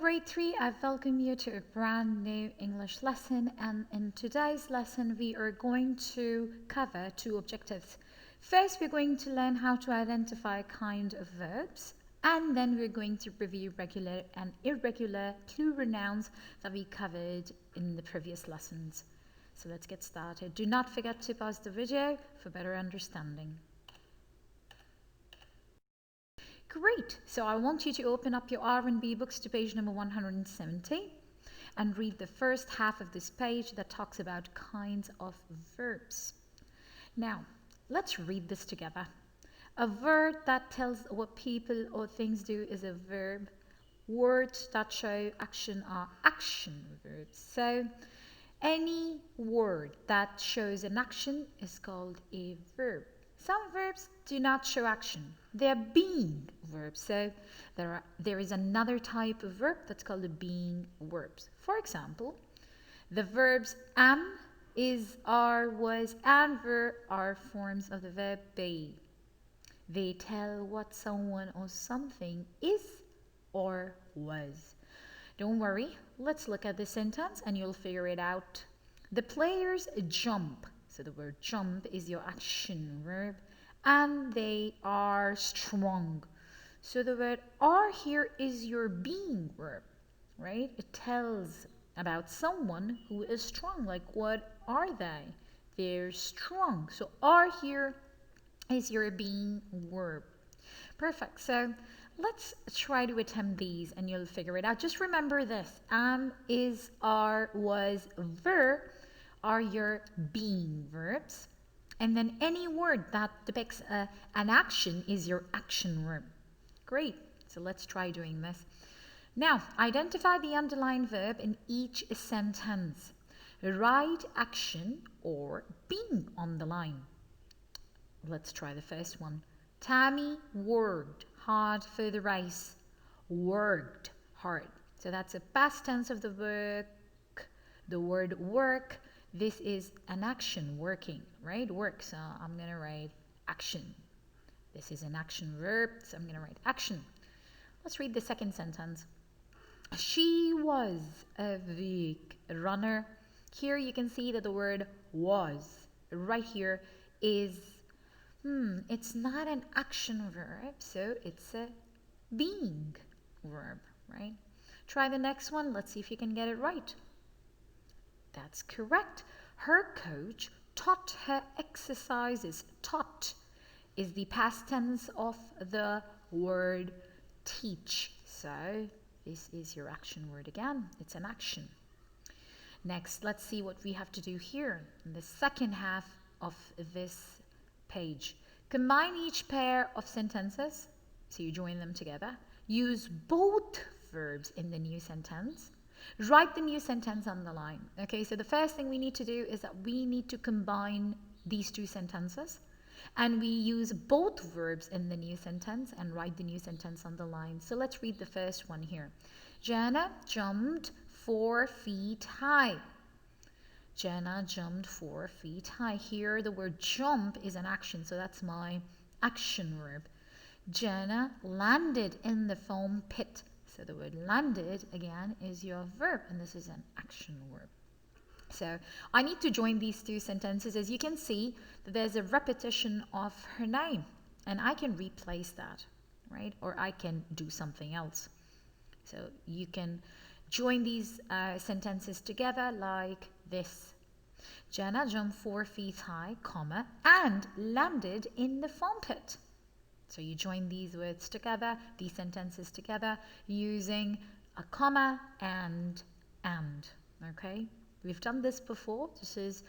grade 3, I welcome you to a brand new English lesson, and in today's lesson we are going to cover two objectives. First, we're going to learn how to identify kind of verbs, and then we're going to review regular and irregular plural nouns that we covered in the previous lessons. So let's get started. Do not forget to pause the video for better understanding. Great, so I want you to open up your R&B books to page number 170 and read the first half of this page that talks about kinds of verbs. Now, let's read this together. A verb that tells what people or things do is a verb. Words that show action are action verbs. So, any word that shows an action is called a verb. Some verbs do not show action. They're being verbs. So there is another type of verb that's called a being verbs. For example, the verbs am, is, are, was, and were are forms of the verb be. They tell what someone or something is or was. Don't worry, let's look at this sentence and you'll figure it out. The players jump. So the word jump is your action verb, and they are strong. So the word are here is your being verb, right? It tells about someone who is strong. Like, what are they? They're strong. So are here is your being verb. Perfect. So let's try to attempt these and you'll figure it out. Just remember this. Am, is, are, was, were are your being verbs, and then any word that depicts an action is your action verb. Great, so let's try doing this. Now, identify the underlined verb in each sentence. Write action or being on the line. Let's try the first one. Tammy worked hard for the race. Worked hard. So that's a past tense of the work. The word work. This is an action, working, right? Work. So I'm going to write action. This is an action verb, so I'm going to write action. Let's read the second sentence. She was a weak runner. Here you can see that the word was right here is, it's not an action verb, so it's a being verb, right? Try the next one. Let's see if you can get it right. That's correct. Her coach taught her exercises. Taught is the past tense of the word teach. So this is your action word again. It's an action. Next, let's see what we have to do here in the second half of this page. Combine each pair of sentences. So you join them together. Use both verbs in the new sentence. Write the new sentence on the line. Okay, so the first thing we need to do is that we need to combine these two sentences, and we use both verbs in the new sentence and write the new sentence on the line. So let's read the first one here. Jenna jumped 4 feet high. Jenna jumped 4 feet high. Here the word jump is an action, so that's my action verb. Jenna landed in the foam pit. So the word landed, again, is your verb, and this is an action verb. So I need to join these two sentences. As you can see, that there's a repetition of her name, and I can replace that, right? Or I can do something else. So you can join these sentences together like this. Jenna jumped 4 feet high, comma, and landed in the foam pit. So you join these words together, these sentences together, using a comma and. Okay? We've done this before. This is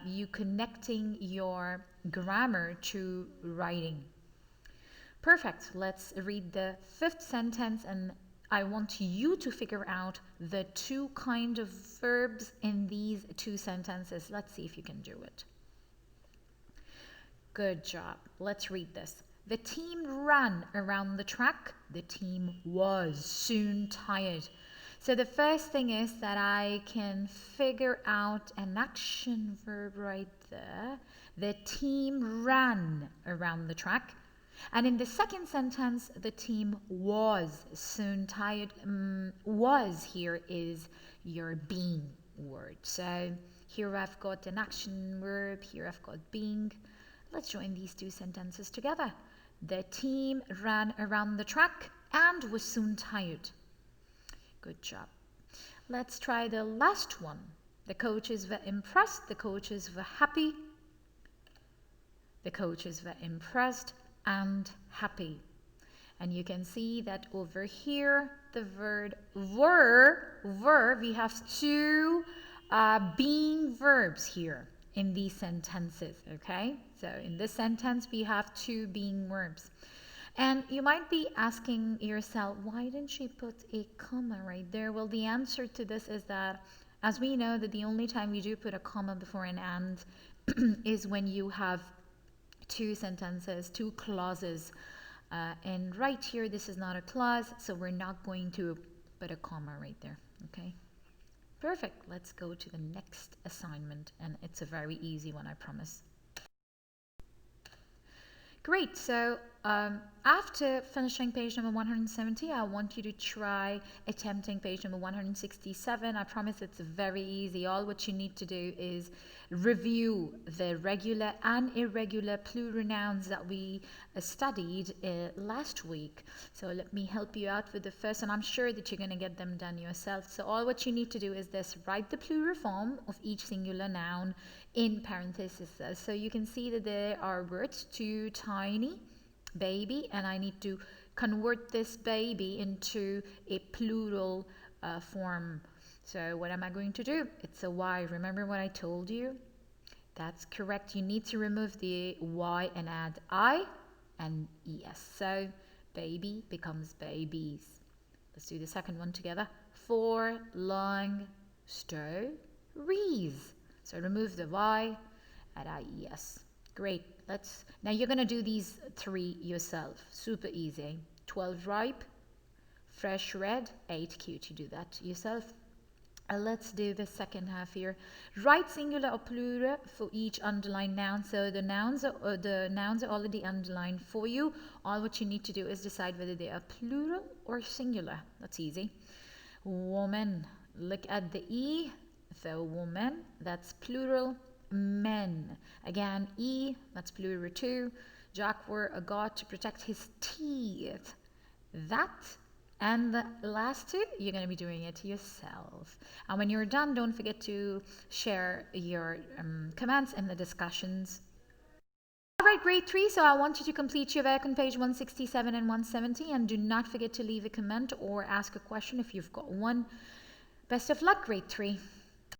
you connecting your grammar to writing. Perfect. Let's read the fifth sentence, and I want you to figure out the two kind of verbs in these two sentences. Let's see if you can do it. Good job. Let's read this. The team ran around the track. The team was soon tired. So the first thing is that I can figure out an action verb right there. The team ran around the track. And in the second sentence, the team was soon tired. Was here is your being word. So here I've got an action verb, here I've got being. Let's join these two sentences together. The team ran around the track and was soon tired. Good job. Let's try the last one. The coaches were impressed, the coaches were happy. The coaches were impressed and happy. And you can see that over here, the word were, we have two being verbs here in these sentences, okay? So in this sentence, we have two being verbs. And you might be asking yourself, why didn't she put a comma right there? Well, the answer to this is that, as we know, that the only time we do put a comma before an and is when you have two sentences, two clauses. And right here, this is not a clause, so we're not going to put a comma right there, okay? Perfect. Let's go to the next assignment, and it's a very easy one, I promise. Great, so after finishing page number 170, I want you to try attempting page number 167. I promise it's very easy. All what you need to do is review the regular and irregular plural nouns that we studied last week. So let me help you out with the first, and I'm sure that you're going to get them done yourself. So all what you need to do is this: write the plural form of each singular noun in parentheses. So you can see that there are words too tiny, baby, and I need to convert this baby into a plural form. So what am I going to do? It's a Y. Remember what I told you? That's correct. You need to remove the Y and add I and ES. So baby becomes babies. Let's do the second one together. 4 long stories. So remove the Y, add IES. Great. Now you're going to do these 3 yourself. Super easy. 12 ripe, fresh red, 8 cute. You do that yourself. Let's do the second half here. Write singular or plural for each underlined noun. So the nouns are already underlined for you. All what you need to do is decide whether they are plural or singular. That's easy. Woman. Look at the E. So woman, that's plural. Men. Again, E, that's plural too. Jack wore a guard to protect his teeth. That. And the last 2, you're going to be doing it yourself. And when you're done, don't forget to share your comments in the discussions. All right, grade 3, so I want you to complete your work on page 167 and 170, and do not forget to leave a comment or ask a question if you've got one. Best of luck, grade 3.